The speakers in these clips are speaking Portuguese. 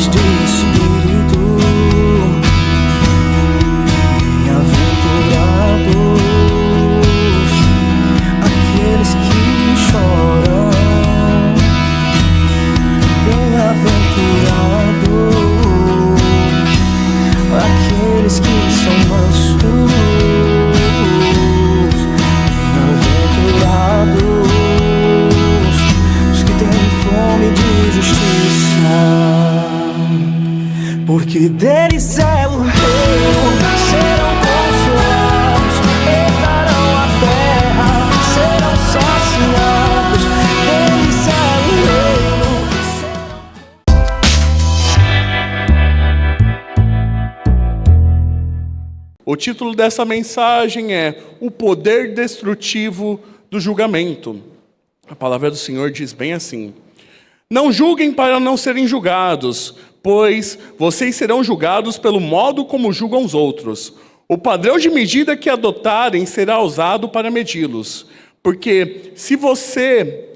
pobres de espírito, bem-aventurados aqueles que choram, bem-aventurados aqueles que são mansos, bem-aventurados os que têm fome de justiça, porque deles é o reino, serão consolados, herdarão a terra, serão saciados, deles é o reino. O título dessa mensagem é O Poder Destrutivo do Julgamento. A palavra do Senhor diz bem assim: não julguem para não serem julgados, pois vocês serão julgados pelo modo como julgam os outros. O padrão de medida que adotarem será usado para medi-los. Porque se você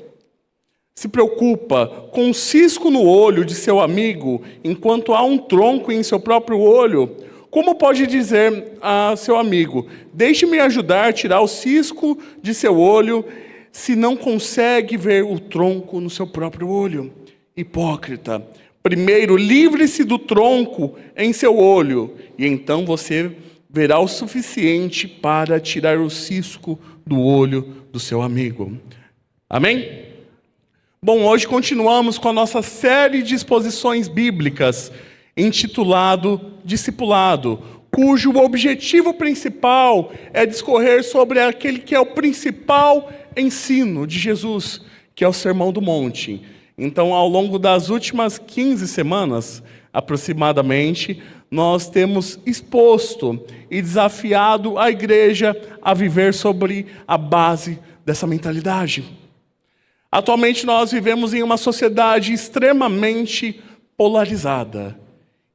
se preocupa com um cisco no olho de seu amigo, enquanto há um tronco em seu próprio olho, como pode dizer a seu amigo: deixe-me ajudar a tirar o cisco de seu olho, se não consegue ver o tronco no seu próprio olho? Hipócrita, primeiro livre-se do tronco em seu olho, e então você verá o suficiente para tirar o cisco do olho do seu amigo. Amém? Bom, hoje continuamos com a nossa série de exposições bíblicas, intitulado Discipulado, cujo objetivo principal é discorrer sobre aquele que é o principal ensino de Jesus, que é o Sermão do Monte. Então, ao longo das últimas 15 semanas, aproximadamente, nós temos exposto e desafiado a igreja a viver sobre a base dessa mentalidade. Atualmente, nós vivemos em uma sociedade extremamente polarizada.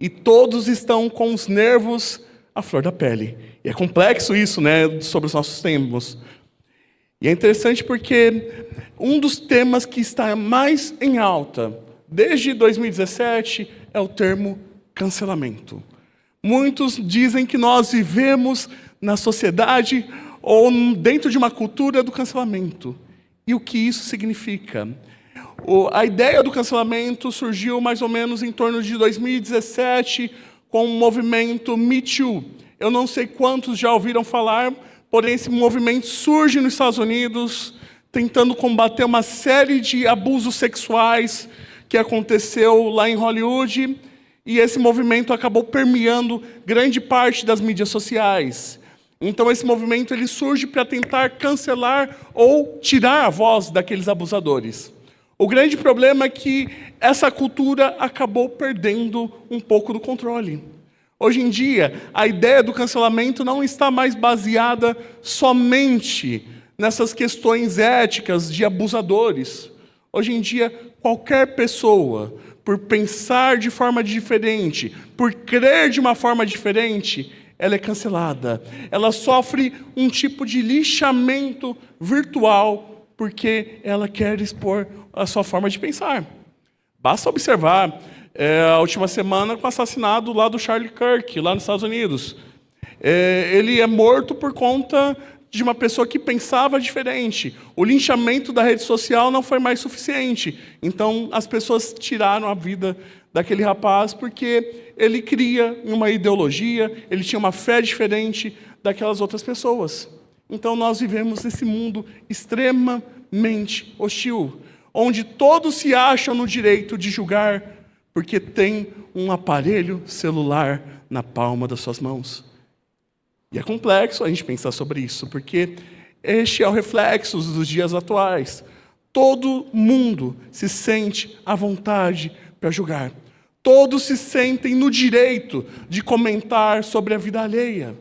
E todos estão com os nervos à flor da pele. E é complexo isso, né, sobre os nossos tempos. E é interessante porque um dos temas que está mais em alta, desde 2017, é o termo cancelamento. Muitos dizem que nós vivemos na sociedade ou dentro de uma cultura do cancelamento. E o que isso significa? A ideia do cancelamento surgiu mais ou menos em torno de 2017 com o movimento Me Too. Eu não sei quantos já ouviram falar, porém esse movimento surge nos Estados Unidos, tentando combater uma série de abusos sexuais que aconteceu lá em Hollywood, e esse movimento acabou permeando grande parte das mídias sociais. Então esse movimento ele surge para tentar cancelar ou tirar a voz daqueles abusadores. O grande problema é que essa cultura acabou perdendo um pouco do controle. Hoje em dia, a ideia do cancelamento não está mais baseada somente nessas questões éticas de abusadores. Hoje em dia, qualquer pessoa, por pensar de forma diferente, por crer de uma forma diferente, ela é cancelada. Ela sofre um tipo de lixamento virtual porque ela quer expor a sua forma de pensar. Basta observar a última semana com o assassinato lá do Charlie Kirk, lá nos Estados Unidos. Ele é morto por conta de uma pessoa que pensava diferente. O linchamento da rede social não foi mais suficiente. Então, as pessoas tiraram a vida daquele rapaz porque ele cria uma ideologia, ele tinha uma fé diferente daquelas outras pessoas. Então, nós vivemos nesse mundo extremamente hostil, onde todos se acham no direito de julgar porque tem um aparelho celular na palma das suas mãos. E é complexo a gente pensar sobre isso, porque este é o reflexo dos dias atuais. Todo mundo se sente à vontade para julgar. Todos se sentem no direito de comentar sobre a vida alheia.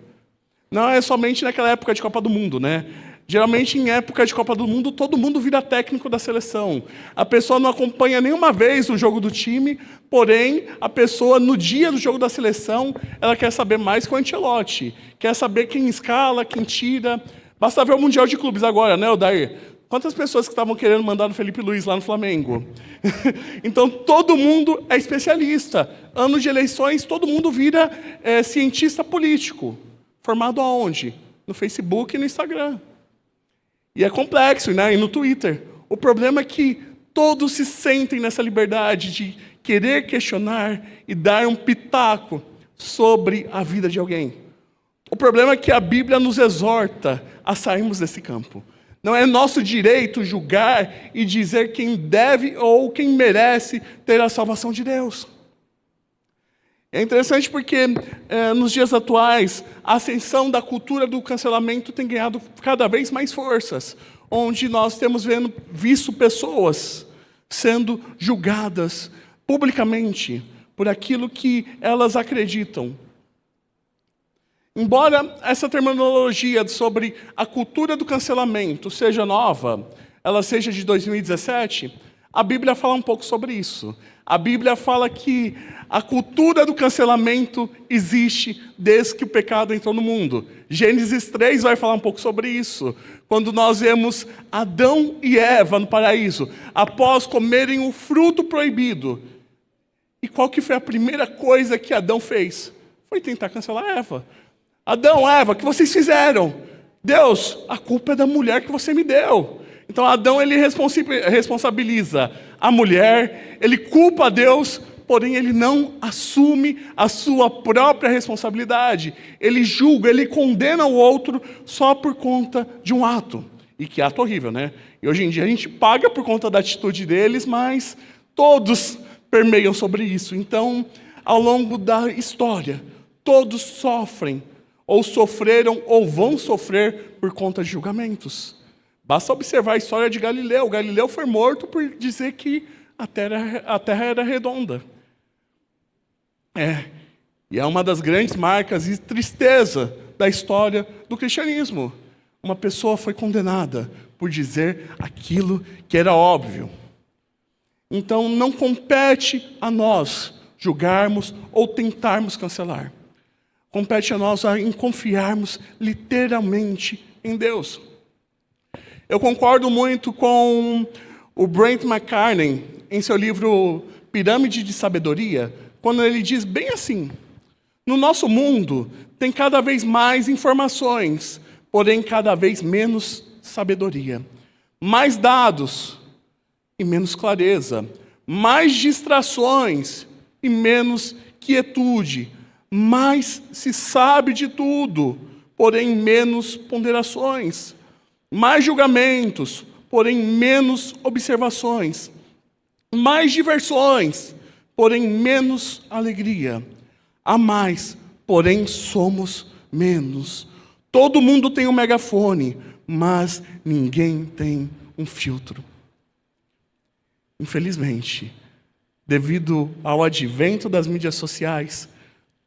Não é somente naquela época de Copa do Mundo, né? Geralmente, em época de Copa do Mundo, todo mundo vira técnico da seleção. A pessoa não acompanha nenhuma vez o jogo do time, porém, a pessoa, no dia do jogo da seleção, ela quer saber mais que o Ancelotti. Quer saber quem escala, quem tira. Basta ver o Mundial de Clubes agora, né, Odair? Quantas pessoas que estavam querendo mandar no Felipe Luiz lá no Flamengo? Então, todo mundo é especialista. Ano de eleições, todo mundo vira cientista político. Formado aonde? No Facebook e no Instagram. E é complexo, né? E no Twitter. O problema é que todos se sentem nessa liberdade de querer questionar e dar um pitaco sobre a vida de alguém. O problema é que a Bíblia nos exorta a sairmos desse campo. Não é nosso direito julgar e dizer quem deve ou quem merece ter a salvação de Deus. É interessante porque nos dias atuais a ascensão da cultura do cancelamento tem ganhado cada vez mais forças, onde nós temos visto pessoas sendo julgadas publicamente por aquilo que elas acreditam. Embora essa terminologia sobre a cultura do cancelamento seja nova, ela seja de 2017, a Bíblia fala um pouco sobre isso. A Bíblia fala que a cultura do cancelamento existe desde que o pecado entrou no mundo. Gênesis 3 vai falar um pouco sobre isso. Quando nós vemos Adão e Eva no paraíso, após comerem o fruto proibido. E qual que foi a primeira coisa que Adão fez? Foi tentar cancelar Eva. Adão, Eva, o que vocês fizeram? Deus, a culpa é da mulher que você me deu. Então Adão, ele responsabiliza a mulher, ele culpa a Deus, porém ele não assume a sua própria responsabilidade. Ele julga, ele condena o outro só por conta de um ato. E que ato horrível, né? E hoje em dia a gente paga por conta da atitude deles, mas todos permeiam sobre isso. Então, ao longo da história, todos sofrem, ou sofreram, ou vão sofrer por conta de julgamentos. Basta observar a história de Galileu. Galileu foi morto por dizer que a terra era redonda. E é uma das grandes marcas e tristeza da história do cristianismo. Uma pessoa foi condenada por dizer aquilo que era óbvio. Então, não compete a nós julgarmos ou tentarmos cancelar. Compete a nós em confiarmos literalmente em Deus. Eu concordo muito com o Brent McCartney, em seu livro Pirâmide de Sabedoria, quando ele diz bem assim: no nosso mundo tem cada vez mais informações, porém cada vez menos sabedoria. Mais dados e menos clareza. Mais distrações e menos quietude. Mais se sabe de tudo, porém menos ponderações. Mais julgamentos, porém menos observações. Mais diversões, porém menos alegria. Há mais, porém somos menos. Todo mundo tem um megafone, mas ninguém tem um filtro. Infelizmente, devido ao advento das mídias sociais,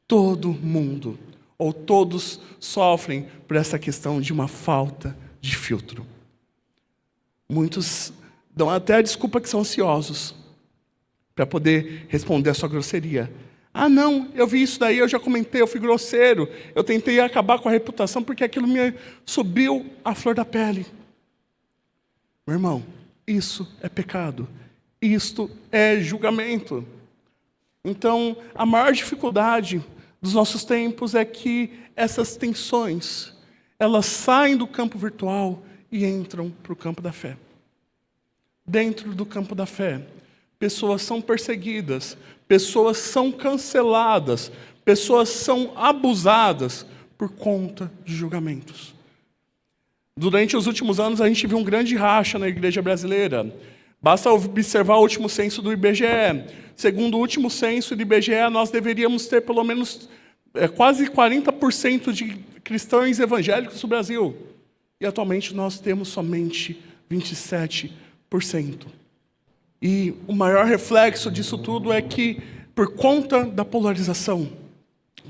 todo mundo, ou todos, sofrem por essa questão de uma falta de filtro. Muitos dão até a desculpa que são ansiosos para poder responder a sua grosseria. Ah, não, eu vi isso daí, eu já comentei, eu fui grosseiro, eu tentei acabar com a reputação porque aquilo me subiu à flor da pele. Meu irmão, isso é pecado. Isto é julgamento. Então, a maior dificuldade dos nossos tempos é que essas tensões, elas saem do campo virtual e entram para o campo da fé. Dentro do campo da fé, pessoas são perseguidas, pessoas são canceladas, pessoas são abusadas por conta de julgamentos. Durante os últimos anos, a gente viu um grande racha na igreja brasileira. Basta observar o último censo do IBGE. Segundo o último censo do IBGE, nós deveríamos ter pelo menos quase 40% de cristãos evangélicos no Brasil. E atualmente nós temos somente 27%. E o maior reflexo disso tudo é que, por conta da polarização,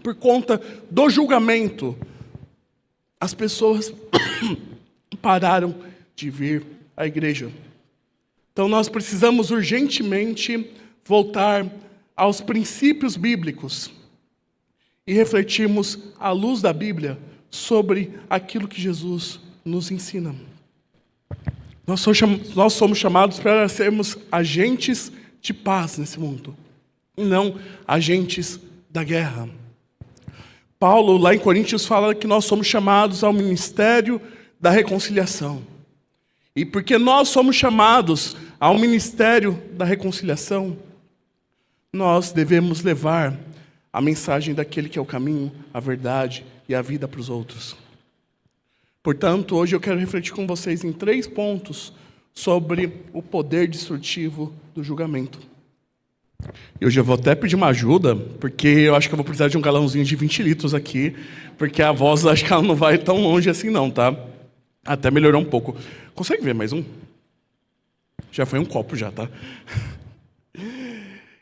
por conta do julgamento, as pessoas pararam de vir à igreja. Então nós precisamos urgentemente voltar aos princípios bíblicos e refletirmos à luz da Bíblia sobre aquilo que Jesus nos ensina. Nós somos chamados para sermos agentes de paz nesse mundo, e não agentes da guerra. Paulo, lá em Coríntios, fala que nós somos chamados ao ministério da reconciliação. E porque nós somos chamados ao ministério da reconciliação, nós devemos levar a mensagem daquele que é o caminho, a verdade e a vida para os outros. Portanto, hoje eu quero refletir com vocês em 3 pontos sobre o poder destrutivo do julgamento. E hoje eu vou até pedir uma ajuda, porque eu acho que eu vou precisar de um galãozinho de 20 litros aqui, porque a voz acho que ela não vai tão longe assim não, tá? Até melhorou um pouco. Consegue ver mais um? Já foi um copo já, tá?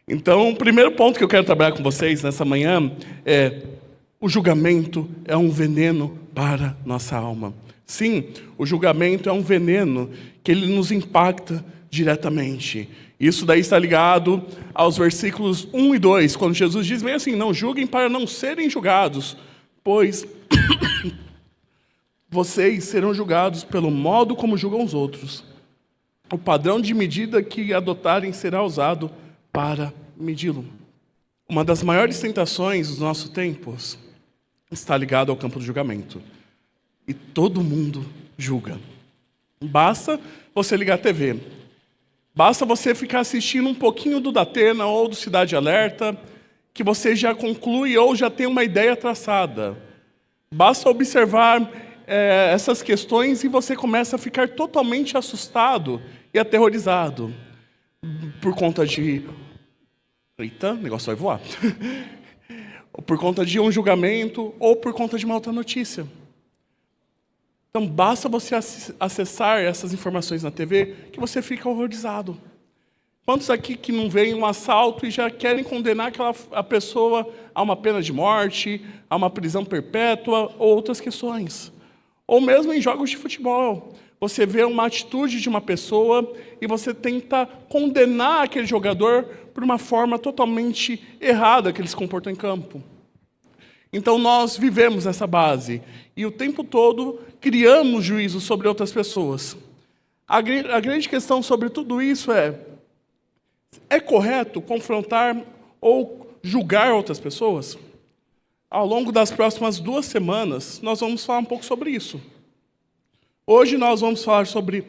Então, o primeiro ponto que eu quero trabalhar com vocês nessa manhã é: o julgamento é um veneno para nossa alma. Sim, o julgamento é um veneno que ele nos impacta diretamente. Isso daí está ligado aos versículos 1 e 2, quando Jesus diz bem assim: não julguem para não serem julgados, pois vocês serão julgados pelo modo como julgam os outros. O padrão de medida que adotarem será usado para medi-lo. Uma das maiores tentações dos nossos tempos está ligado ao campo do julgamento. E todo mundo julga. Basta você ligar a TV. Basta você ficar assistindo um pouquinho do Datena ou do Cidade Alerta, que você já conclui ou já tem uma ideia traçada. Basta observar essas questões e você começa a ficar totalmente assustado e aterrorizado por conta de... Eita, o negócio vai voar. Por conta de um julgamento ou por conta de uma outra notícia. Então, basta você acessar essas informações na TV que você fica horrorizado. Quantos aqui que não veem um assalto e já querem condenar a pessoa a uma pena de morte, a uma prisão perpétua ou outras questões? Ou mesmo em jogos de futebol. Você vê uma atitude de uma pessoa e você tenta condenar aquele jogador por uma forma totalmente errada que ele se comportou em campo. Então nós vivemos essa base e o tempo todo criamos juízo sobre outras pessoas. A grande questão sobre tudo isso é correto confrontar ou julgar outras pessoas? Ao longo das próximas 2 semanas, nós vamos falar um pouco sobre isso. Hoje nós vamos falar sobre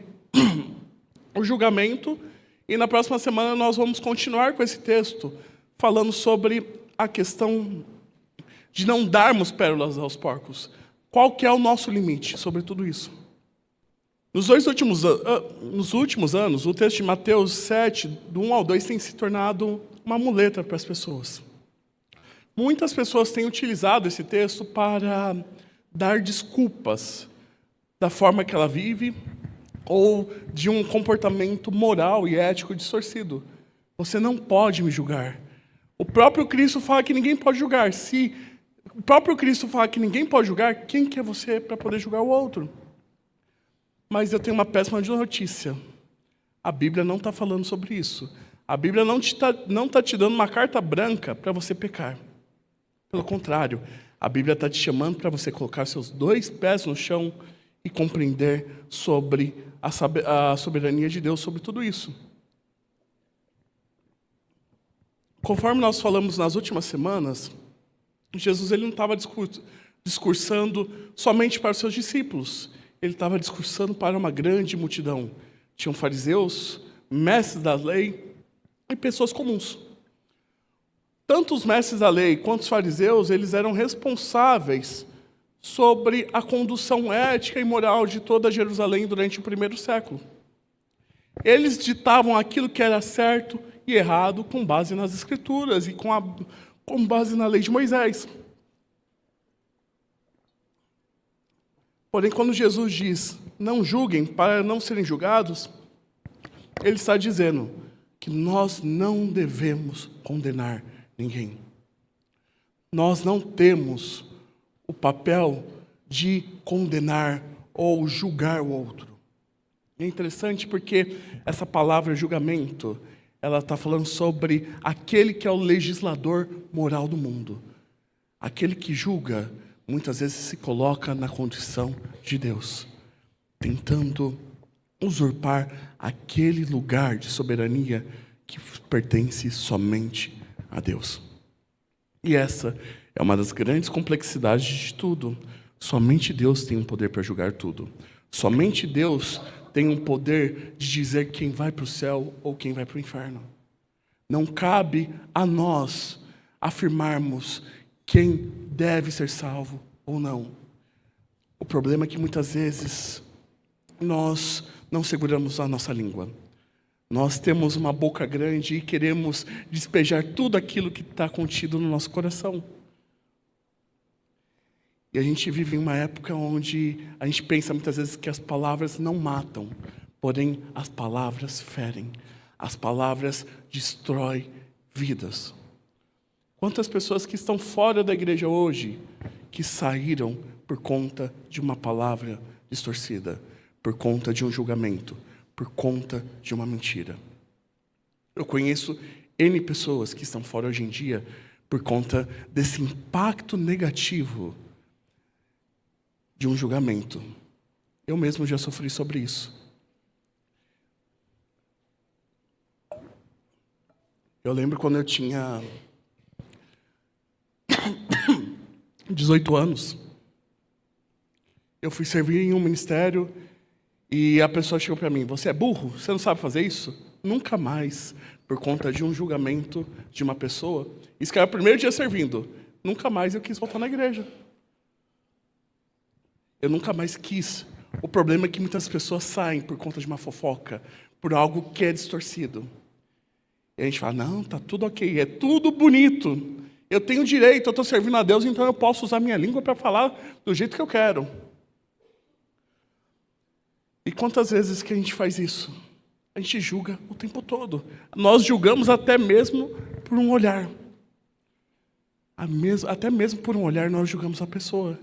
o julgamento e na próxima semana nós vamos continuar com esse texto, falando sobre a questão de não darmos pérolas aos porcos. Qual que é o nosso limite sobre tudo isso? Nos últimos anos, o texto de Mateus 7, do 1 ao 2, tem se tornado uma muleta para as pessoas. Muitas pessoas têm utilizado esse texto para dar desculpas da forma que ela vive ou de um comportamento moral e ético distorcido. Você não pode me julgar. O próprio Cristo fala que ninguém pode julgar. Se o próprio Cristo fala que ninguém pode julgar, quem que é você para poder julgar o outro? Mas eu tenho uma péssima notícia. A Bíblia não está falando sobre isso. A Bíblia não está te dando uma carta branca para você pecar. Pelo contrário, a Bíblia está te chamando para você colocar seus 2 pés no chão e compreender sobre a soberania de Deus sobre tudo isso. Conforme nós falamos nas últimas semanas, Jesus ele não estava discursando somente para os seus discípulos. Ele estava discursando para uma grande multidão. Tinham fariseus, mestres da lei e pessoas comuns. Tanto os mestres da lei quanto os fariseus, eles eram responsáveis sobre a condução ética e moral de toda Jerusalém durante o 1º século. Eles ditavam aquilo que era certo e errado com base nas Escrituras e com base na lei de Moisés. Porém, quando Jesus diz, não julguem para não serem julgados, ele está dizendo que nós não devemos condenar ninguém. Nós não temos o papel de condenar ou julgar o outro. É interessante porque essa palavra julgamento, ela está falando sobre aquele que é o legislador moral do mundo. Aquele que julga, muitas vezes se coloca na condição de Deus, tentando usurpar aquele lugar de soberania que pertence somente a Deus. E essa é uma das grandes complexidades de tudo. Somente Deus tem o poder para julgar tudo. Somente Deus tem o poder de dizer quem vai para o céu ou quem vai para o inferno. Não cabe a nós afirmarmos quem deve ser salvo ou não. O problema é que muitas vezes nós não seguramos a nossa língua. Nós temos uma boca grande e queremos despejar tudo aquilo que está contido no nosso coração. E a gente vive em uma época onde a gente pensa muitas vezes que as palavras não matam, porém as palavras ferem, as palavras destroem vidas. Quantas pessoas que estão fora da igreja hoje, que saíram por conta de uma palavra distorcida, por conta de um julgamento, por conta de uma mentira. Eu conheço N pessoas que estão fora hoje em dia por conta desse impacto negativo de um julgamento. Eu mesmo já sofri sobre isso. Eu lembro quando eu tinha 18 anos, eu fui servir em um ministério e a pessoa chegou para mim: você é burro? Você não sabe fazer isso? Nunca mais, por conta de um julgamento de uma pessoa. Isso que era o primeiro dia servindo. Nunca mais eu quis voltar na igreja. Eu nunca mais quis. O problema é que muitas pessoas saem por conta de uma fofoca, por algo que é distorcido. E a gente fala: não, tá tudo ok, é tudo bonito. Eu tenho direito, eu estou servindo a Deus, então eu posso usar minha língua para falar do jeito que eu quero. E quantas vezes que a gente faz isso? A gente julga o tempo todo. Nós julgamos até mesmo por um olhar. Até mesmo por um olhar nós julgamos a pessoa.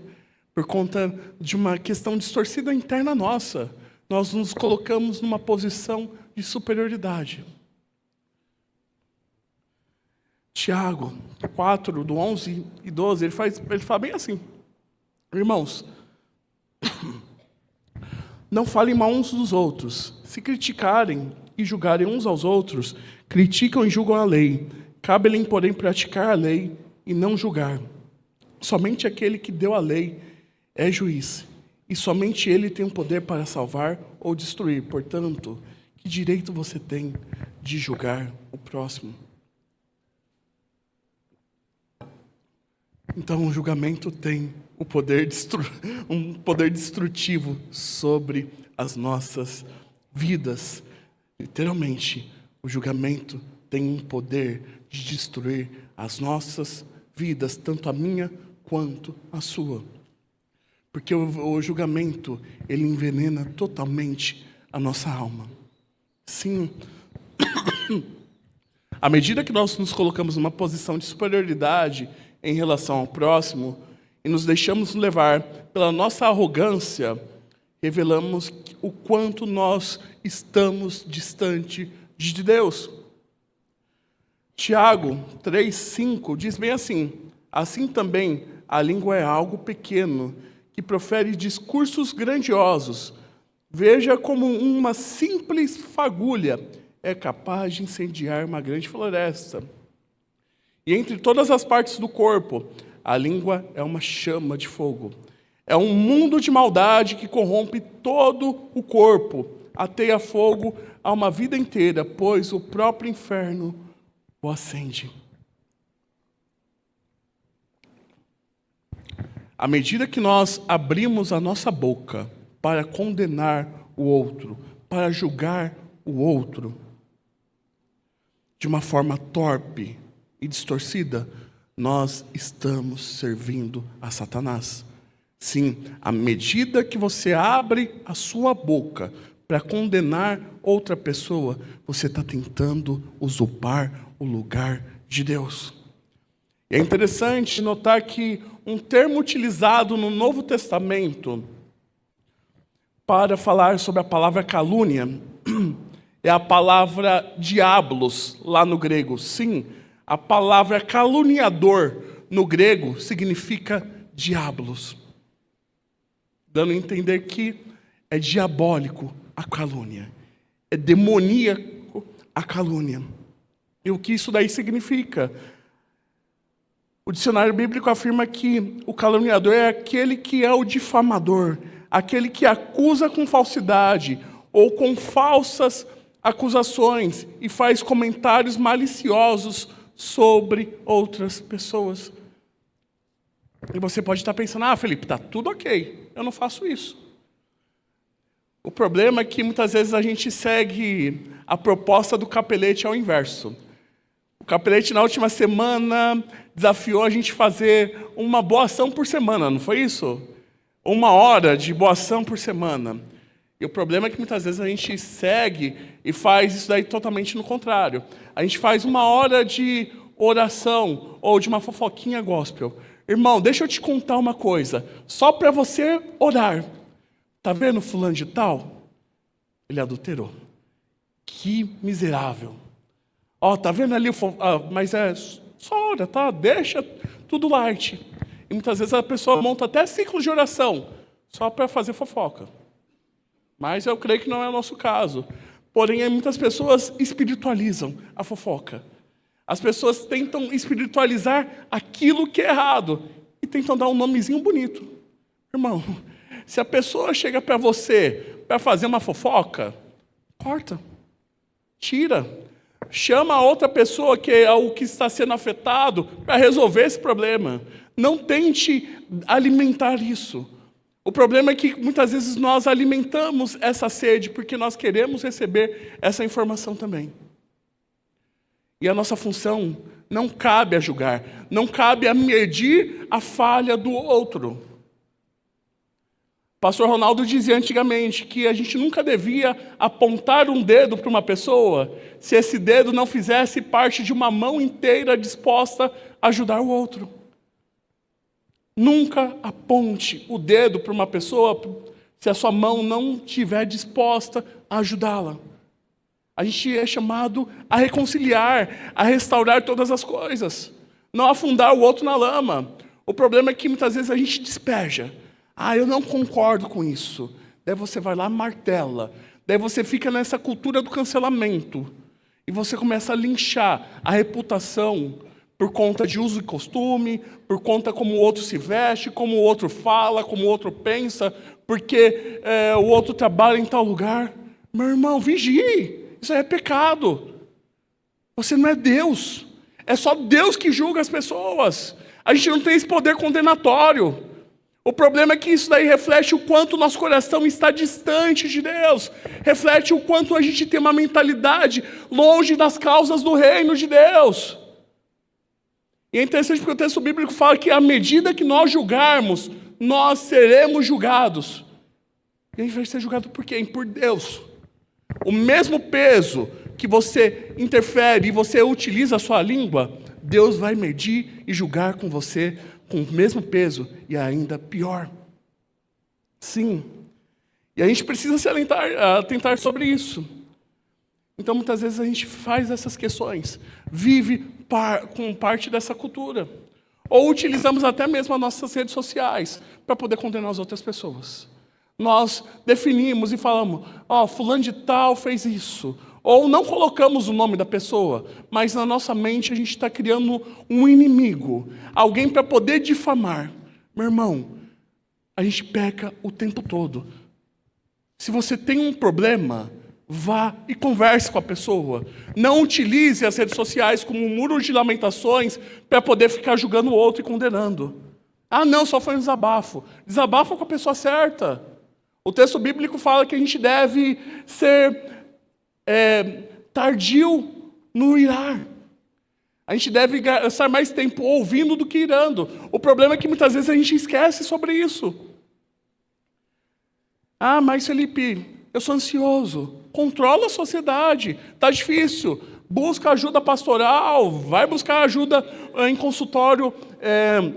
Por conta de uma questão distorcida interna nossa. Nós nos colocamos numa posição de superioridade. Tiago 4, do 11 e 12, ele fala bem assim: irmãos, não falem mal uns dos outros. Se criticarem e julgarem uns aos outros, criticam e julgam a lei. Cabe-lhes, porém, praticar a lei e não julgar. Somente aquele que deu a lei é juiz, e somente ele tem o poder para salvar ou destruir. Portanto, que direito você tem de julgar o próximo? Então, o julgamento tem um poder destrutivo sobre as nossas vidas. Literalmente, o julgamento tem um poder de destruir as nossas vidas, tanto a minha quanto a sua. Porque o julgamento, ele envenena totalmente a nossa alma. Sim, à medida que nós nos colocamos numa posição de superioridade em relação ao próximo e nos deixamos levar pela nossa arrogância, revelamos o quanto nós estamos distante de Deus. Tiago 3,5 diz bem assim: assim também a língua é algo pequeno, que profere discursos grandiosos. Veja como uma simples fagulha é capaz de incendiar uma grande floresta. E entre todas as partes do corpo, a língua é uma chama de fogo. É um mundo de maldade que corrompe todo o corpo, ateia fogo a uma vida inteira, pois o próprio inferno o acende. À medida que nós abrimos a nossa boca para condenar o outro, para julgar o outro, de uma forma torpe e distorcida, nós estamos servindo a Satanás. Sim, à medida que você abre a sua boca para condenar outra pessoa, você está tentando usurpar o lugar de Deus. E é interessante notar que um termo utilizado no Novo Testamento para falar sobre a palavra calúnia é a palavra diablos, lá no grego. Sim, a palavra caluniador no grego significa diablos, dando a entender que É diabólico a calúnia. É demoníaco a calúnia. E o que isso daí significa? O dicionário bíblico afirma que o caluniador é aquele que é o difamador, aquele que acusa com falsidade ou com falsas acusações e faz comentários maliciosos sobre outras pessoas. E você pode estar pensando, Felipe, está tudo ok, eu não faço isso. O problema é que muitas vezes a gente segue a proposta do Capelete ao inverso. O Capelete, na última semana, desafiou a gente fazer uma boa ação por semana, não foi isso? 1 hora de boa ação por semana. E o problema é que muitas vezes a gente segue e faz isso daí totalmente no contrário. A gente faz 1 hora de oração ou de uma fofoquinha gospel. Irmão, deixa eu te contar uma coisa. Só para você orar. Tá vendo fulano de tal? Ele adulterou. Que miserável. Tá vendo ali mas é só ora, tá? Deixa tudo light. E muitas vezes a pessoa monta até ciclos de oração só para fazer fofoca. Mas eu creio que não é o nosso caso. Porém, muitas pessoas espiritualizam a fofoca. As pessoas tentam espiritualizar aquilo que é errado e tentam dar um nomezinho bonito. Irmão, se a pessoa chega para você para fazer uma fofoca, corta, tira, chama a outra pessoa que é o que está sendo afetado para resolver esse problema. Não tente alimentar isso. O problema é que muitas vezes nós alimentamos essa sede porque nós queremos receber essa informação também. E a nossa função não cabe a julgar, não cabe a medir a falha do outro. Pastor Ronaldo dizia antigamente que a gente nunca devia apontar um dedo para uma pessoa se esse dedo não fizesse parte de uma mão inteira disposta a ajudar o outro. Nunca aponte o dedo para uma pessoa se a sua mão não estiver disposta a ajudá-la. A gente é chamado a reconciliar, a restaurar todas as coisas. Não afundar o outro na lama. O problema é que muitas vezes a gente despeja. Eu não concordo com isso. Daí você vai lá, martela. Daí você fica nessa cultura do cancelamento. E você começa a linchar a reputação por conta de uso e costume, por conta como o outro se veste, como o outro fala, como o outro pensa, porque o outro trabalha em tal lugar. Meu irmão, vigie. Isso é pecado. Você não é Deus. É só Deus que julga as pessoas. A gente não tem esse poder condenatório. O problema é que isso daí reflete o quanto o nosso coração está distante de Deus. Reflete o quanto a gente tem uma mentalidade longe das causas do reino de Deus. E é interessante porque o texto bíblico fala que à medida que nós julgarmos, nós seremos julgados. E a gente vai ser julgado por quem? Por Deus. O mesmo peso que você interfere e você utiliza a sua língua, Deus vai medir e julgar com você com o mesmo peso e ainda pior. Sim. E a gente precisa se atentar sobre isso. Então, muitas vezes a gente faz essas questões, vive com parte dessa cultura. Ou utilizamos até mesmo as nossas redes sociais para poder condenar as outras pessoas. Nós definimos e falamos, fulano de tal fez isso. Ou não colocamos o nome da pessoa, mas na nossa mente a gente está criando um inimigo, alguém para poder difamar. Meu irmão, a gente peca o tempo todo. Se você tem um problema, vá e converse com a pessoa. Não utilize as redes sociais como um muro de lamentações para poder ficar julgando o outro e condenando. Não, só foi um desabafo. Desabafa com a pessoa certa. O texto bíblico fala que a gente deve ser tardio no irar. A gente deve gastar mais tempo ouvindo do que irando. O problema é que muitas vezes a gente esquece sobre isso. Mas Felipe, eu sou ansioso. Controla a sociedade. Está difícil. Busca ajuda pastoral. Vai buscar ajuda em consultório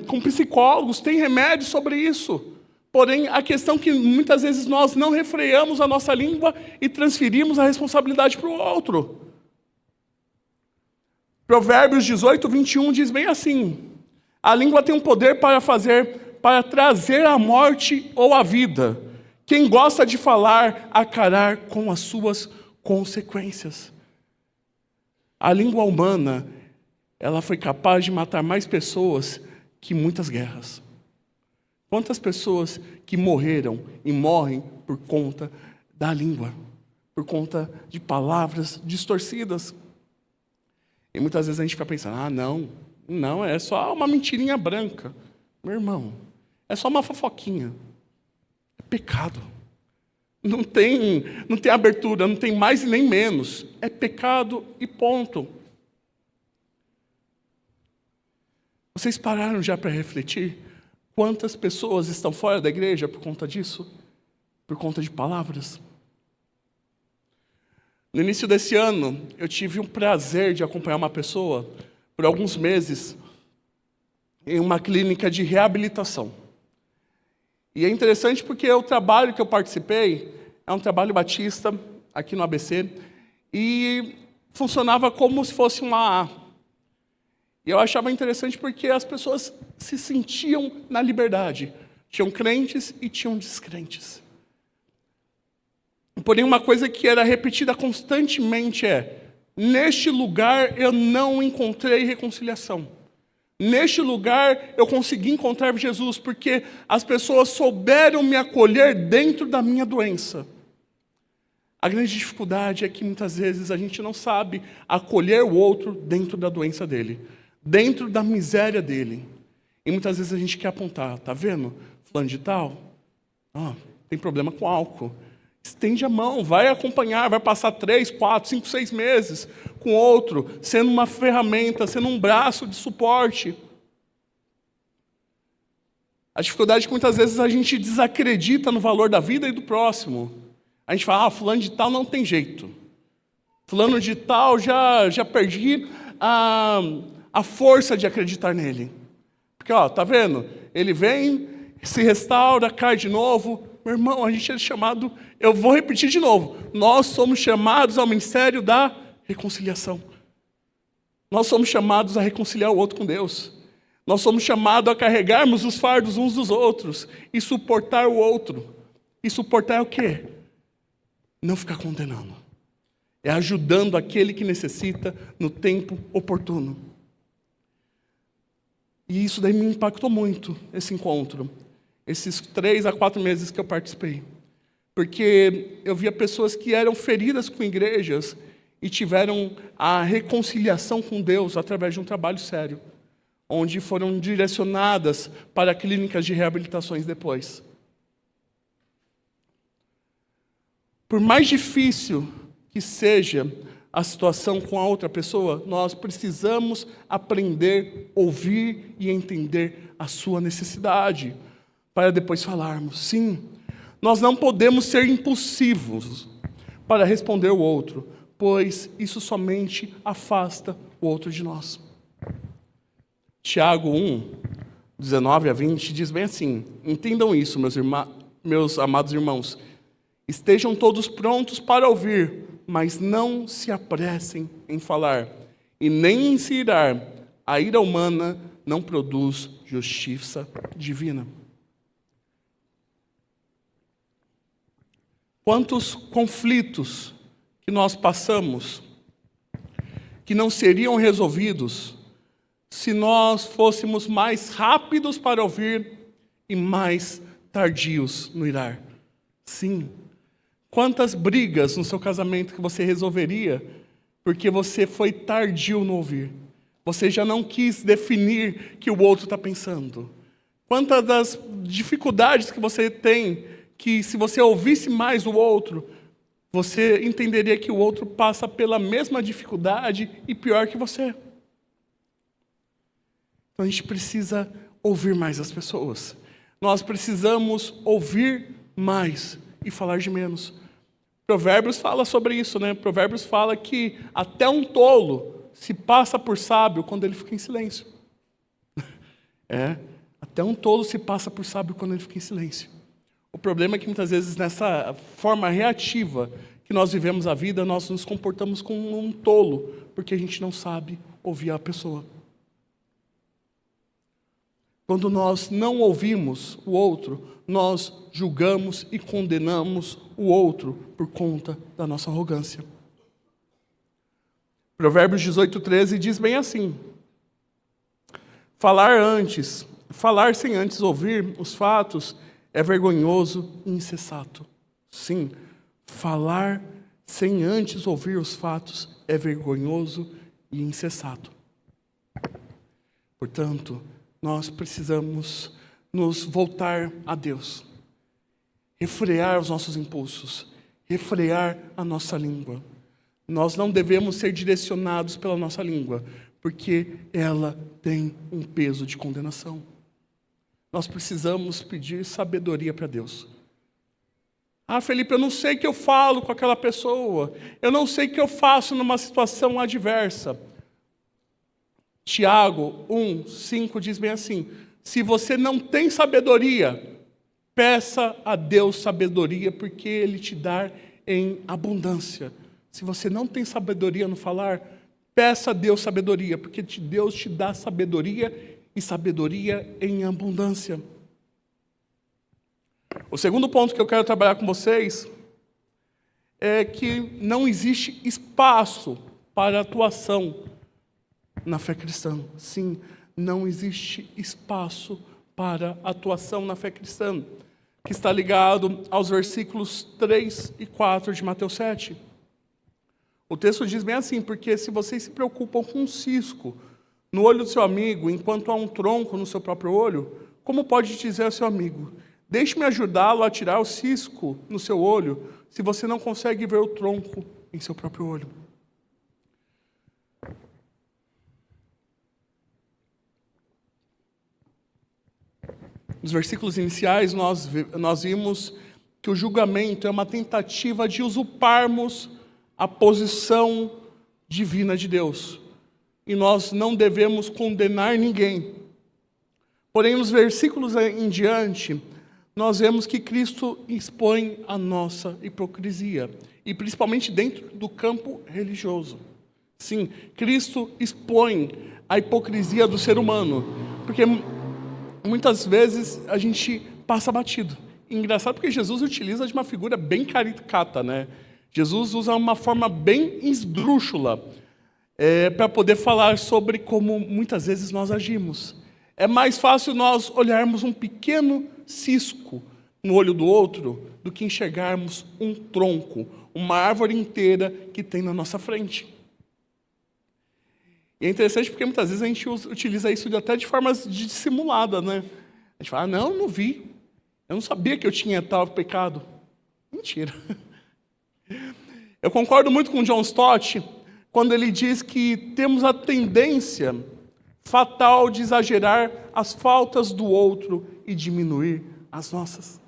com psicólogos. Tem remédio sobre isso. Porém, a questão é que muitas vezes nós não refreamos a nossa língua e transferimos a responsabilidade para o outro. Provérbios 18, 21 diz bem assim: a língua tem um poder para trazer a morte ou a vida. Quem gosta de falar, arcará com as suas consequências. A língua humana, ela foi capaz de matar mais pessoas que muitas guerras. Quantas pessoas que morreram e morrem por conta da língua, por conta de palavras distorcidas. E muitas vezes a gente fica pensando, não, é só uma mentirinha branca. Meu irmão, é só uma fofoquinha. É pecado. Não tem abertura, não tem mais e nem menos. É pecado e ponto. Vocês pararam já para refletir quantas pessoas estão fora da igreja por conta disso? Por conta de palavras? No início desse ano, eu tive o prazer de acompanhar uma pessoa por alguns meses em uma clínica de reabilitação. E é interessante porque o trabalho que eu participei é um trabalho batista aqui no ABC e funcionava como se fosse uma AA. E eu achava interessante porque as pessoas se sentiam na liberdade. Tinham crentes e tinham descrentes. Porém, uma coisa que era repetida constantemente é: neste lugar eu não encontrei reconciliação. Neste lugar eu consegui encontrar Jesus, porque as pessoas souberam me acolher dentro da minha doença. A grande dificuldade é que muitas vezes a gente não sabe acolher o outro dentro da doença dele, dentro da miséria dele. E muitas vezes a gente quer apontar, tá vendo? Fulano de tal, tem problema com álcool. Estende a mão, vai acompanhar, vai passar 3, 4, 5, 6 meses com outro, sendo uma ferramenta, sendo um braço de suporte. A dificuldade é que muitas vezes a gente desacredita no valor da vida e do próximo. A gente fala, fulano de tal não tem jeito. Fulano de tal, já perdi a força de acreditar nele. Porque, tá vendo? Ele vem, se restaura, cai de novo. Meu irmão, a gente é chamado, eu vou repetir de novo, nós somos chamados ao ministério da reconciliação. Nós somos chamados a reconciliar o outro com Deus. Nós somos chamados a carregarmos os fardos uns dos outros e suportar o outro. E suportar o quê? Não ficar condenando. É ajudando aquele que necessita no tempo oportuno. E isso daí me impactou muito, esse encontro. Esses 3 a 4 meses que eu participei. Porque eu via pessoas que eram feridas com igrejas e tiveram a reconciliação com Deus através de um trabalho sério, onde foram direcionadas para clínicas de reabilitações depois. Por mais difícil que seja a situação com a outra pessoa, nós precisamos aprender, ouvir e entender a sua necessidade, para depois falarmos. Sim, nós não podemos ser impulsivos para responder o outro, pois isso somente afasta o outro de nós. Tiago 1, 19 a 20, diz bem assim: entendam isso, meus amados irmãos, estejam todos prontos para ouvir, mas não se apressem em falar, e nem em se irar. A ira humana não produz justiça divina. Quantos conflitos que nós passamos que não seriam resolvidos se nós fôssemos mais rápidos para ouvir e mais tardios no irar? Sim. Quantas brigas no seu casamento que você resolveria porque você foi tardio no ouvir? Você já não quis definir que o outro está pensando. Quantas das dificuldades que você tem que se você ouvisse mais o outro, você entenderia que o outro passa pela mesma dificuldade e pior que você. Então a gente precisa ouvir mais as pessoas. Nós precisamos ouvir mais e falar de menos. Provérbios fala sobre isso, né? Provérbios fala que até um tolo se passa por sábio quando ele fica em silêncio. Até um tolo se passa por sábio quando ele fica em silêncio. O problema é que muitas vezes nessa forma reativa que nós vivemos a vida, nós nos comportamos como um tolo, porque a gente não sabe ouvir a pessoa. Quando nós não ouvimos o outro, nós julgamos e condenamos o outro por conta da nossa arrogância. Provérbios 18:13 diz bem assim: falar sem antes ouvir os fatos é vergonhoso e insensato. Sim, falar sem antes ouvir os fatos é vergonhoso e insensato. Portanto, nós precisamos nos voltar a Deus, refrear os nossos impulsos, refrear a nossa língua. Nós não devemos ser direcionados pela nossa língua, porque ela tem um peso de condenação. Nós precisamos pedir sabedoria para Deus. Ah, Felipe, eu não sei o que eu falo com aquela pessoa. Eu não sei o que eu faço numa situação adversa. Tiago 1:5 diz bem assim: se você não tem sabedoria, peça a Deus sabedoria, porque Ele te dá em abundância. Se você não tem sabedoria no falar, peça a Deus sabedoria, porque Deus te dá sabedoria e sabedoria em abundância. O segundo ponto que eu quero trabalhar com vocês é que não existe espaço para atuação na fé cristã. Sim, não existe espaço para atuação na fé cristã, que está ligado aos versículos 3 e 4 de Mateus 7. O texto diz bem assim: porque se vocês se preocupam com um cisco no olho do seu amigo, enquanto há um tronco no seu próprio olho, como pode dizer ao seu amigo: deixe-me ajudá-lo a tirar o cisco no seu olho, se você não consegue ver o tronco em seu próprio olho? Nos versículos iniciais, nós vimos que o julgamento é uma tentativa de usurparmos a posição divina de Deus. E nós não devemos condenar ninguém. Porém, nos versículos em diante, nós vemos que Cristo expõe a nossa hipocrisia, e principalmente dentro do campo religioso. Sim, Cristo expõe a hipocrisia do ser humano, porque muitas vezes a gente passa batido. Engraçado porque Jesus utiliza de uma figura bem caricata, né? Jesus usa uma forma bem esdrúxula para poder falar sobre como muitas vezes nós agimos. É mais fácil nós olharmos um pequeno cisco no olho do outro do que enxergarmos um tronco, uma árvore inteira que tem na nossa frente. E é interessante porque muitas vezes a gente utiliza isso até de forma dissimulada, né? A gente fala: não vi. Eu não sabia que eu tinha tal pecado. Mentira. Eu concordo muito com John Stott quando ele diz que temos a tendência fatal de exagerar as faltas do outro e diminuir as nossas.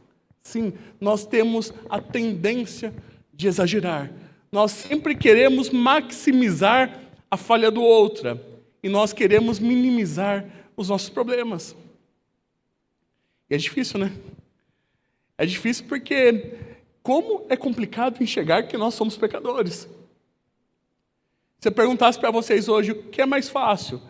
Sim, nós temos a tendência de exagerar. Nós sempre queremos maximizar a falha do outro e nós queremos minimizar os nossos problemas. E é difícil, né? É difícil porque como é complicado enxergar que nós somos pecadores. Se eu perguntasse para vocês hoje o que é mais fácil,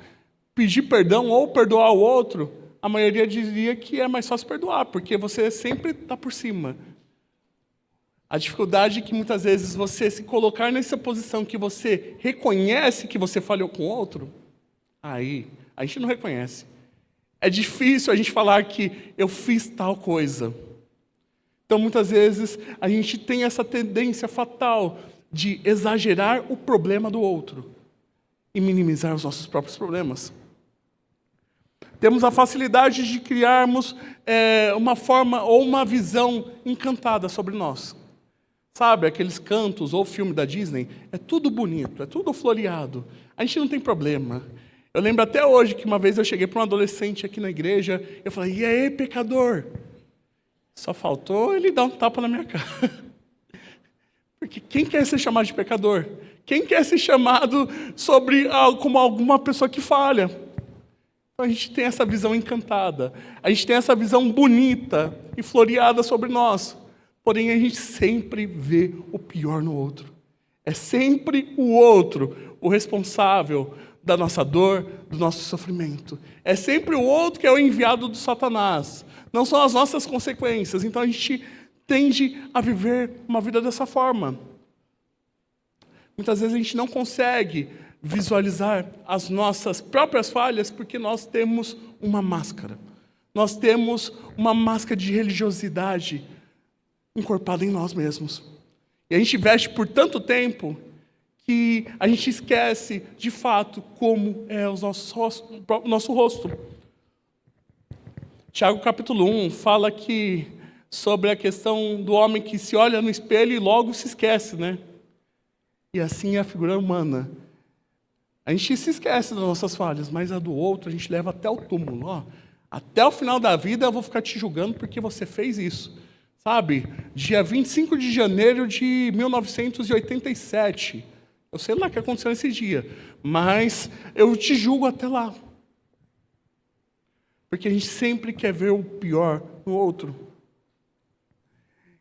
pedir perdão ou perdoar o outro, a maioria diria que é mais fácil perdoar, porque você sempre está por cima. A dificuldade é que muitas vezes você se colocar nessa posição que você reconhece que você falhou com o outro, aí a gente não reconhece. É difícil a gente falar que eu fiz tal coisa. Então, muitas vezes, a gente tem essa tendência fatal de exagerar o problema do outro e minimizar os nossos próprios problemas. Temos a facilidade de criarmos uma forma ou uma visão encantada sobre nós. Sabe, aqueles cantos ou filme da Disney, é tudo bonito, é tudo floreado. A gente não tem problema. Eu lembro até hoje que uma vez eu cheguei para um adolescente aqui na igreja, eu falei: e aí, pecador? Só faltou ele dar um tapa na minha cara. Porque quem quer ser chamado de pecador? Quem quer ser chamado como alguma pessoa que falha? Então a gente tem essa visão encantada. A gente tem essa visão bonita e floreada sobre nós. Porém, a gente sempre vê o pior no outro. É sempre o outro o responsável da nossa dor, do nosso sofrimento. É sempre o outro que é o enviado do Satanás. Não são as nossas consequências. Então a gente tende a viver uma vida dessa forma. Muitas vezes a gente não consegue visualizar as nossas próprias falhas porque nós temos uma máscara. Nós temos uma máscara de religiosidade encorpada em nós mesmos. E a gente veste por tanto tempo que a gente esquece, de fato, como é o nosso rosto. Tiago capítulo 1 fala sobre a questão do homem que se olha no espelho e logo se esquece, né? E assim é a figura humana. A gente se esquece das nossas falhas, mas a do outro a gente leva até o túmulo. Ó, até o final da vida eu vou ficar te julgando porque você fez isso. Sabe, dia 25 de janeiro de 1987. Eu sei lá o que aconteceu nesse dia, mas eu te julgo até lá. Porque a gente sempre quer ver o pior no outro.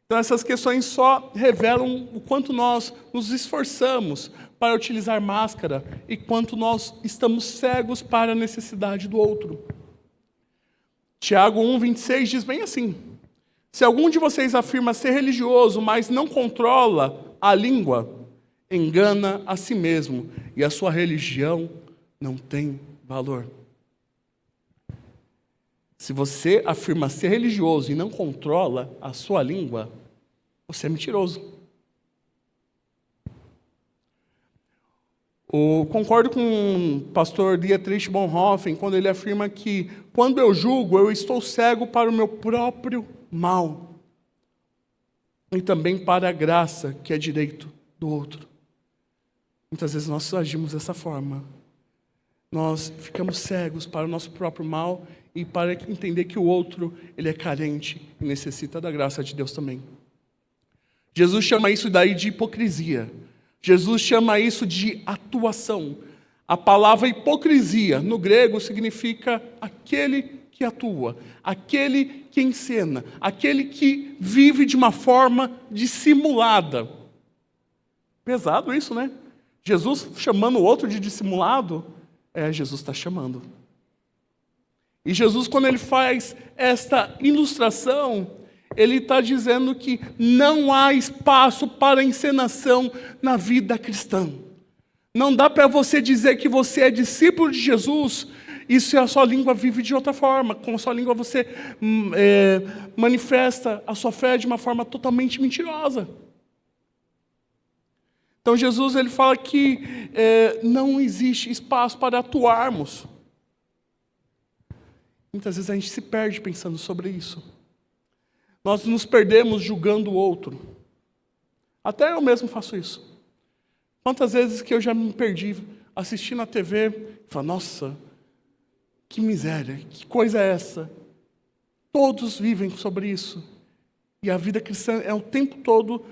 Então essas questões só revelam o quanto nós nos esforçamos para utilizar máscara e quanto nós estamos cegos para a necessidade do outro. Tiago 1:26 diz bem assim: se algum de vocês afirma ser religioso, mas não controla a língua, engana a si mesmo, e a sua religião não tem valor. Se você afirma ser religioso e não controla a sua língua, você é mentiroso. Concordo com o pastor Dietrich Bonhoeffer quando ele afirma que quando eu julgo, eu estou cego para o meu próprio mal e também para a graça que é direito do outro. Muitas vezes nós agimos dessa forma. Nós ficamos cegos para o nosso próprio mal e para entender que o outro ele é carente e necessita da graça de Deus também. Jesus chama isso daí de hipocrisia. Jesus chama isso de atuação. A palavra hipocrisia, no grego, significa aquele que atua, aquele que encena, aquele que vive de uma forma dissimulada. Pesado isso, né? Jesus chamando o outro de dissimulado, Jesus está chamando. E Jesus, quando ele faz esta ilustração, ele está dizendo que não há espaço para encenação na vida cristã. Não dá para você dizer que você é discípulo de Jesus e se a sua língua vive de outra forma. Com a sua língua você manifesta a sua fé de uma forma totalmente mentirosa. Então Jesus ele fala que não existe espaço para atuarmos. Muitas vezes a gente se perde pensando sobre isso. Nós nos perdemos julgando o outro. Até eu mesmo faço isso. Quantas vezes que eu já me perdi assistindo a TV e falo, nossa, que miséria, que coisa é essa? Todos vivem sobre isso. E a vida cristã é o tempo todo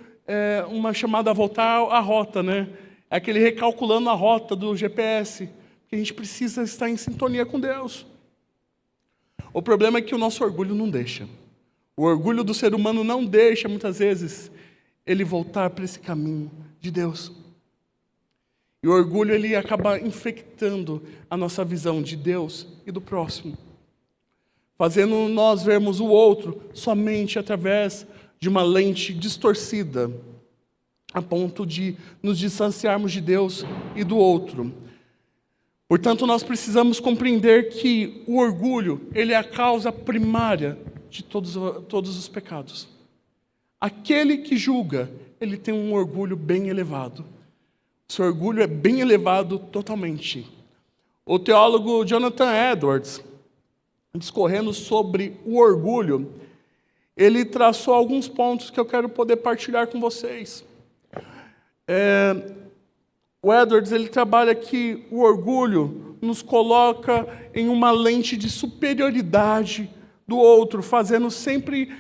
uma chamada a voltar à rota, né? É aquele recalculando a rota do GPS. Que a gente precisa estar em sintonia com Deus. O problema é que o nosso orgulho não deixa. O orgulho do ser humano não deixa, muitas vezes, ele voltar para esse caminho de Deus. E o orgulho, ele acaba infectando a nossa visão de Deus e do próximo. Fazendo nós vermos o outro somente através de uma lente distorcida, a ponto de nos distanciarmos de Deus e do outro. Portanto, nós precisamos compreender que o orgulho, ele é a causa primária de todos os pecados. Aquele que julga, ele tem um orgulho bem elevado. Seu orgulho é bem elevado totalmente. O teólogo Jonathan Edwards, discorrendo sobre o orgulho, ele traçou alguns pontos que eu quero poder partilhar com vocês. O Edwards ele trabalha que o orgulho nos coloca em uma lente de superioridade do outro, fazendo sempre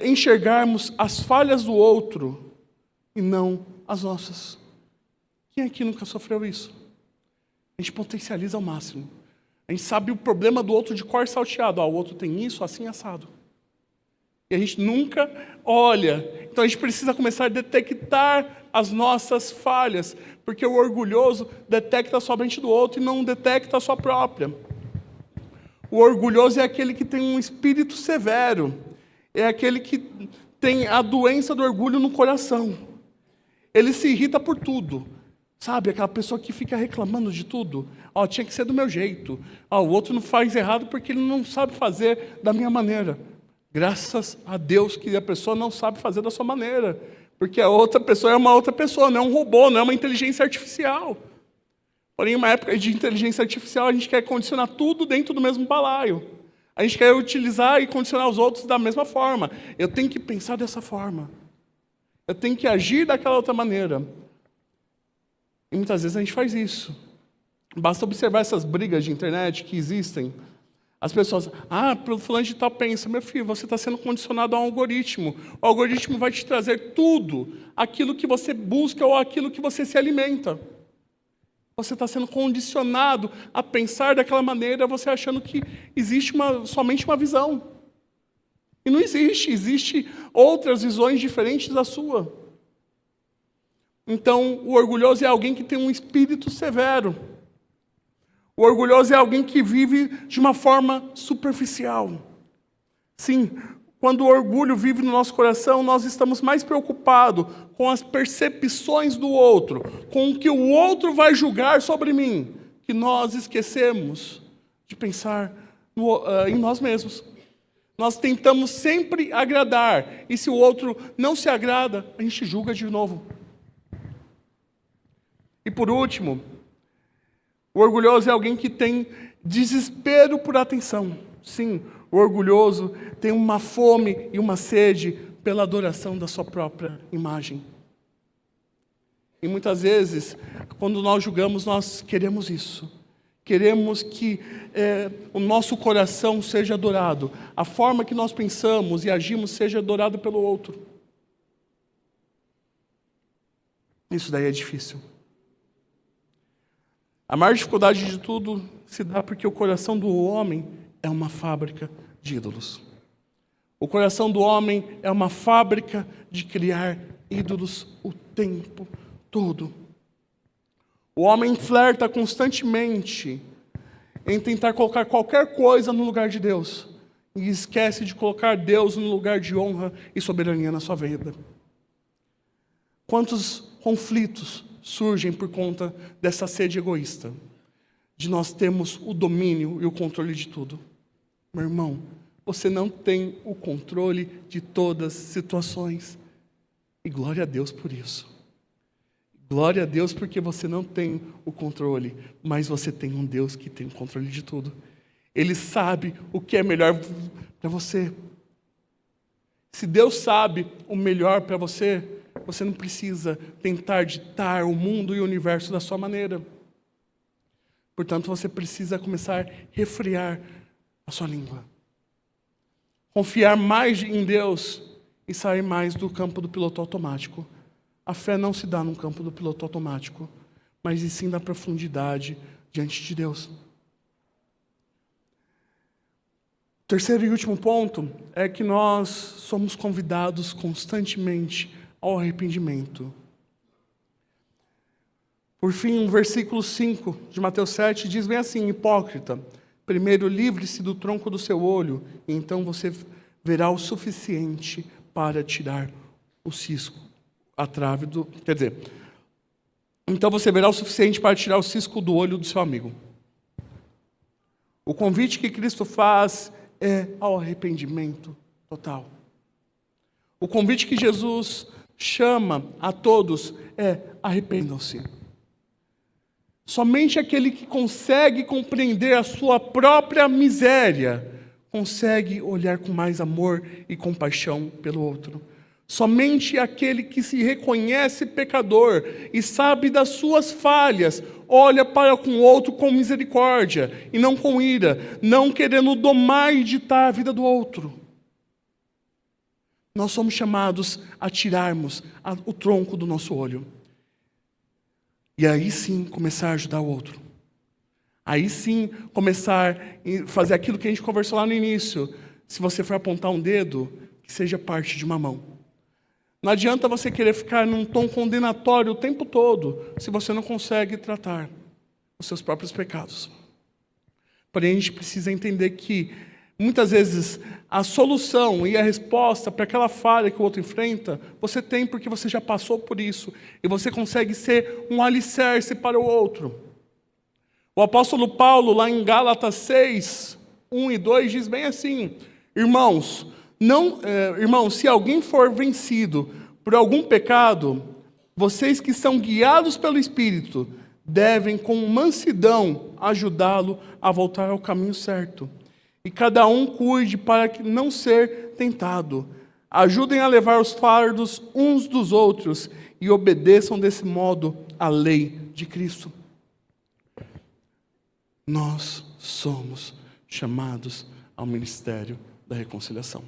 enxergarmos as falhas do outro e não as nossas. Quem aqui nunca sofreu isso? A gente potencializa ao máximo. A gente sabe o problema do outro de cor salteado. O outro tem isso, assim, assado. E a gente nunca olha. Então a gente precisa começar a detectar as nossas falhas, porque o orgulhoso detecta somente do outro e não detecta a sua própria. O orgulhoso é aquele que tem um espírito severo, é aquele que tem a doença do orgulho no coração. Ele se irrita por tudo. Sabe, aquela pessoa que fica reclamando de tudo. Tinha que ser do meu jeito. O outro não faz errado porque ele não sabe fazer da minha maneira. Graças a Deus que a pessoa não sabe fazer da sua maneira. Porque a outra pessoa é uma outra pessoa, não é um robô, não é uma inteligência artificial. Porém, em uma época de inteligência artificial, a gente quer condicionar tudo dentro do mesmo balaio. A gente quer utilizar e condicionar os outros da mesma forma. Eu tenho que pensar dessa forma. Eu tenho que agir daquela outra maneira. E muitas vezes a gente faz isso. Basta observar essas brigas de internet que existem. As pessoas, pelo fulano de tal pensa, meu filho, você está sendo condicionado a um algoritmo. O algoritmo vai te trazer tudo, aquilo que você busca ou aquilo que você se alimenta. Você está sendo condicionado a pensar daquela maneira, você achando que existe somente uma visão. E não existe, existem outras visões diferentes da sua. Então, o orgulhoso é alguém que tem um espírito severo. O orgulhoso é alguém que vive de uma forma superficial. Sim, quando o orgulho vive no nosso coração, nós estamos mais preocupados com as percepções do outro, com o que o outro vai julgar sobre mim, que nós esquecemos de pensar em nós mesmos. Nós tentamos sempre agradar, e se o outro não se agrada, a gente julga de novo. E por último, o orgulhoso é alguém que tem desespero por atenção. Sim, o orgulhoso tem uma fome e uma sede pela adoração da sua própria imagem. E muitas vezes, quando nós julgamos, nós queremos isso. Queremos que o nosso coração seja adorado. A forma que nós pensamos e agimos seja adorado pelo outro. Isso daí é difícil. A maior dificuldade de tudo se dá porque o coração do homem é uma fábrica de ídolos. O coração do homem é uma fábrica de criar ídolos o tempo todo. O homem flerta constantemente em tentar colocar qualquer coisa no lugar de Deus e esquece de colocar Deus no lugar de honra e soberania na sua vida. Quantos conflitos surgem por conta dessa sede egoísta, de nós termos o domínio e o controle de tudo. Meu irmão, você não tem o controle de todas as situações. E glória a Deus por isso. Glória a Deus porque você não tem o controle, mas você tem um Deus que tem o controle de tudo. Ele sabe o que é melhor para você. Se Deus sabe o melhor para você, você não precisa tentar ditar o mundo e o universo da sua maneira. Portanto, você precisa começar a refrear a sua língua. Confiar mais em Deus e sair mais do campo do piloto automático. A fé não se dá no campo do piloto automático, mas e sim da profundidade diante de Deus. O terceiro e último ponto é que nós somos convidados constantemente ao arrependimento. Por fim, o versículo 5 de Mateus 7 diz bem assim: hipócrita, primeiro livre-se do tronco do seu olho, e então você verá o suficiente para tirar o cisco, a trave do... Quer dizer, então você verá o suficiente para tirar o cisco do olho do seu amigo. O convite que Cristo faz é ao arrependimento total. O convite que Jesus chama a todos é: arrependam-se. Somente aquele que consegue compreender a sua própria miséria consegue olhar com mais amor e compaixão pelo outro. Somente aquele que se reconhece pecador e sabe das suas falhas olha para com o outro com misericórdia e não com ira, não querendo domar e ditar a vida do outro. Nós somos chamados a tirarmos o tronco do nosso olho. E aí sim começar a ajudar o outro. Aí sim começar a fazer aquilo que a gente conversou lá no início. Se você for apontar um dedo, que seja parte de uma mão. Não adianta você querer ficar num tom condenatório o tempo todo, se você não consegue tratar os seus próprios pecados. Porém, a gente precisa entender que, muitas vezes, a solução e a resposta para aquela falha que o outro enfrenta, você tem porque você já passou por isso, e você consegue ser um alicerce para o outro. O apóstolo Paulo, lá em Gálatas 6, 1 e 2, diz bem assim: Irmãos, se alguém for vencido por algum pecado, vocês que são guiados pelo Espírito, devem com mansidão ajudá-lo a voltar ao caminho certo. E cada um cuide para que não ser tentado. Ajudem a levar os fardos uns dos outros e obedeçam desse modo à lei de Cristo. Nós somos chamados ao ministério da reconciliação.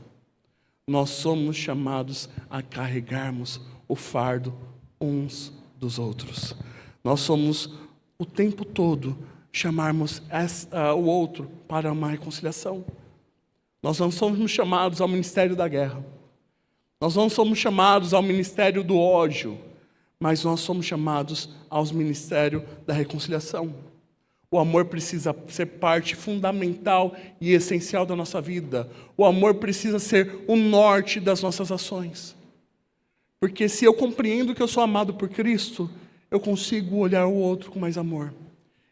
Nós somos chamados a carregarmos o fardo uns dos outros. Nós somos o tempo todo chamarmos o outro para uma reconciliação. Nós não somos chamados ao ministério da guerra. Nós não somos chamados ao ministério do ódio, mas nós somos chamados ao ministério da reconciliação. O amor precisa ser parte fundamental e essencial da nossa vida. O amor precisa ser o norte das nossas ações. Porque se eu compreendo que eu sou amado por Cristo, eu consigo olhar o outro com mais amor.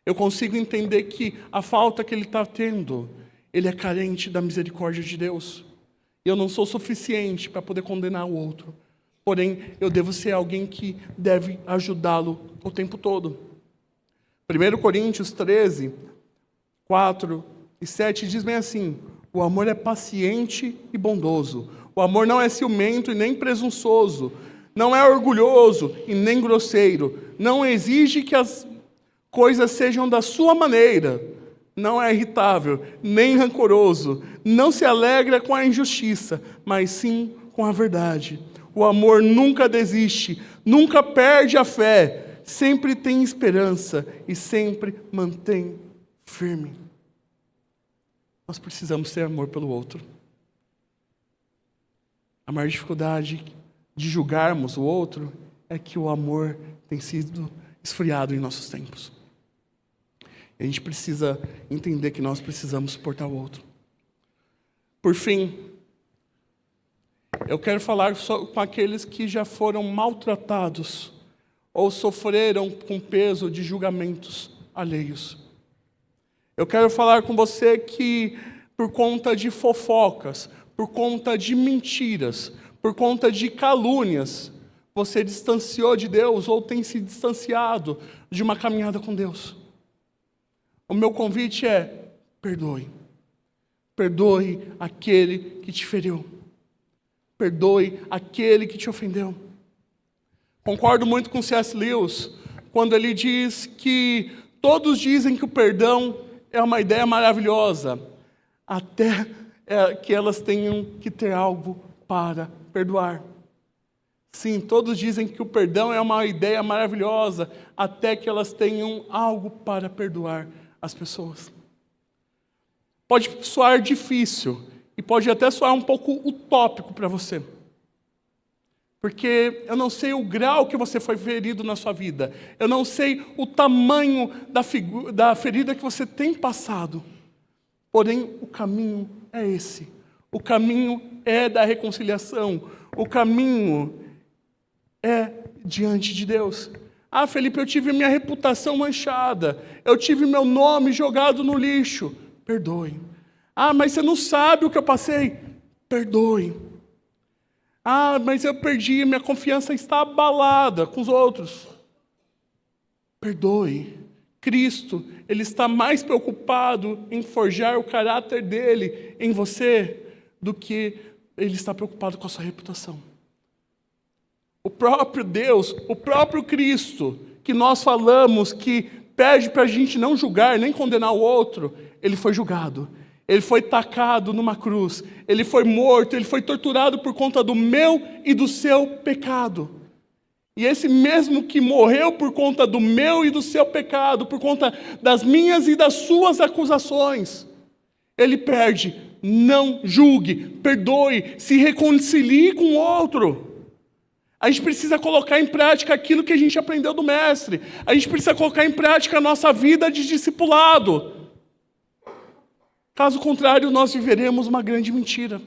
Eu consigo entender que a falta que ele está tendo, ele é carente da misericórdia de Deus. Eu não sou suficiente para poder condenar o outro. Porém, eu devo ser alguém que deve ajudá-lo o tempo todo. 1 Coríntios 13, 4 e 7 diz bem assim: o amor é paciente e bondoso. O amor não é ciumento e nem presunçoso. Não é orgulhoso e nem grosseiro. Não exige que as coisas sejam da sua maneira. Não é irritável, nem rancoroso. Não se alegra com a injustiça, mas sim com a verdade. O amor nunca desiste, nunca perde a fé. Sempre tem esperança e sempre mantém firme. Nós precisamos ter amor pelo outro. A maior dificuldade de julgarmos o outro é que o amor tem sido esfriado em nossos tempos. E a gente precisa entender que nós precisamos suportar o outro. Por fim, eu quero falar só com aqueles que já foram maltratados ou sofreram com peso de julgamentos alheios. Eu quero falar com você que, por conta de fofocas, por conta de mentiras, por conta de calúnias, você distanciou de Deus ou tem se distanciado de uma caminhada com Deus. O meu convite é: perdoe. Perdoe aquele que te feriu. Perdoe aquele que te ofendeu. Concordo muito com C.S. Lewis, quando ele diz que todos dizem que o perdão é uma ideia maravilhosa, até que elas tenham que ter algo para perdoar. Sim, todos dizem que o perdão é uma ideia maravilhosa, até que elas tenham algo para perdoar as pessoas. Pode soar difícil, e pode até soar um pouco utópico para você. Porque eu não sei o grau que você foi ferido na sua vida. Eu não sei o tamanho da ferida que você tem passado. Porém, o caminho é esse. O caminho é da reconciliação. O caminho é diante de Deus. Ah, Felipe, eu tive minha reputação manchada. Eu tive meu nome jogado no lixo. Perdoe. Ah, mas você não sabe o que eu passei. Perdoe. Ah, mas eu perdi, minha confiança está abalada com os outros. Perdoe. Cristo, Ele está mais preocupado em forjar o caráter dele em você do que Ele está preocupado com a sua reputação. O próprio Deus, o próprio Cristo, que nós falamos que pede para a gente não julgar, nem condenar o outro, Ele foi julgado. Ele foi tacado numa cruz, ele foi morto, ele foi torturado por conta do meu e do seu pecado. E esse mesmo que morreu por conta do meu e do seu pecado, por conta das minhas e das suas acusações, ele pede: não julgue, perdoe, se reconcilie com o outro. A gente precisa colocar em prática aquilo que a gente aprendeu do Mestre. A gente precisa colocar em prática a nossa vida de discipulado. Caso contrário, nós viveremos uma grande mentira.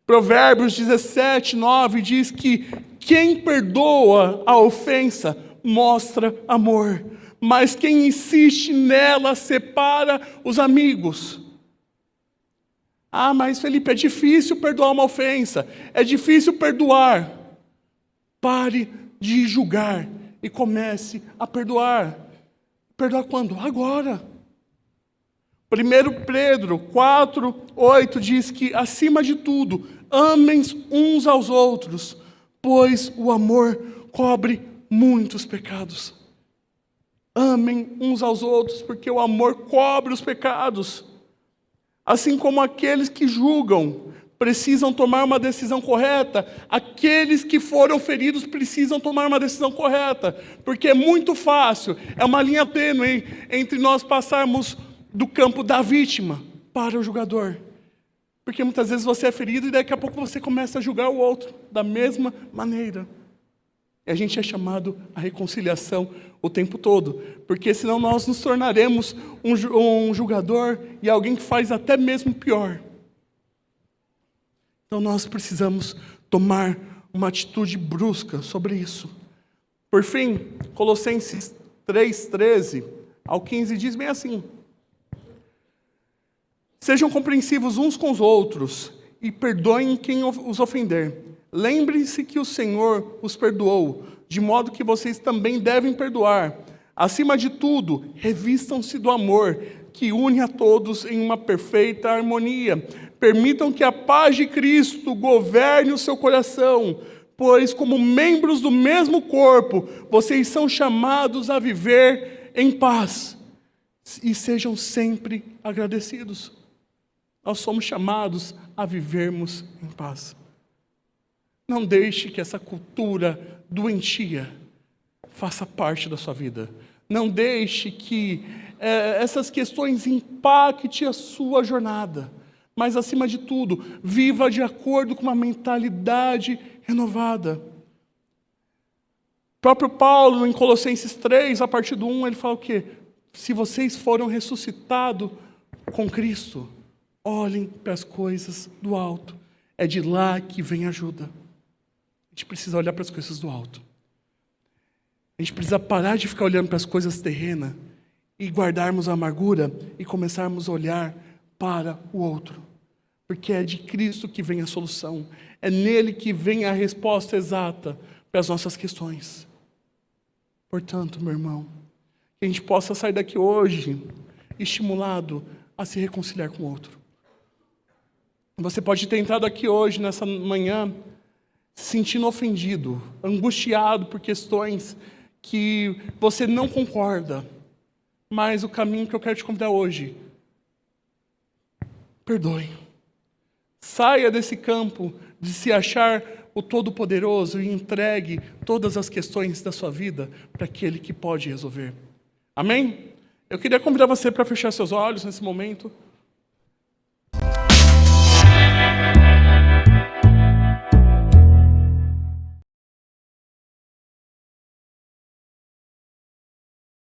Provérbios 17, 9 diz que quem perdoa a ofensa mostra amor, mas quem insiste nela separa os amigos. Ah, mas Felipe, é difícil perdoar uma ofensa, é difícil perdoar. Pare de julgar e comece a perdoar. Perdoar quando? Agora. 1 Pedro 4, 8 diz que, acima de tudo, amem uns aos outros, pois o amor cobre muitos pecados. Amem uns aos outros, porque o amor cobre os pecados. Assim como aqueles que julgam precisam tomar uma decisão correta, aqueles que foram feridos precisam tomar uma decisão correta, porque é muito fácil, é uma linha tênue entre nós passarmos do campo da vítima para o julgador. Porque muitas vezes você é ferido e daqui a pouco você começa a julgar o outro da mesma maneira. E a gente é chamado à reconciliação o tempo todo, porque senão nós nos tornaremos um julgador e alguém que faz até mesmo pior. Então nós precisamos tomar uma atitude brusca sobre isso. Por fim, Colossenses 3:13 ao 15 diz bem assim: sejam compreensivos uns com os outros e perdoem quem os ofender. Lembrem-se que o Senhor os perdoou, de modo que vocês também devem perdoar. Acima de tudo, revistam-se do amor, que une a todos em uma perfeita harmonia. Permitam que a paz de Cristo governe o seu coração, pois, como membros do mesmo corpo, vocês são chamados a viver em paz. E sejam sempre agradecidos. Nós somos chamados a vivermos em paz. Não deixe que essa cultura doentia faça parte da sua vida. Não deixe que essas questões impactem a sua jornada. Mas, acima de tudo, viva de acordo com uma mentalidade renovada. O próprio Paulo, em Colossenses 3, a partir do 1, ele fala o quê? Se vocês foram ressuscitados com Cristo, olhem para as coisas do alto. É de lá que vem ajuda. A gente precisa olhar para as coisas do alto. A gente precisa parar de ficar olhando para as coisas terrenas e guardarmos a amargura e começarmos a olhar para o outro. Porque é de Cristo que vem a solução. É nele que vem a resposta exata para as nossas questões. Portanto, meu irmão, que a gente possa sair daqui hoje estimulado a se reconciliar com o outro. Você pode ter entrado aqui hoje, nessa manhã, se sentindo ofendido, angustiado por questões que você não concorda. Mas o caminho que eu quero te convidar hoje, perdoe. Saia desse campo de se achar o Todo-Poderoso e entregue todas as questões da sua vida para aquele que pode resolver. Amém? Eu queria convidar você para fechar seus olhos nesse momento.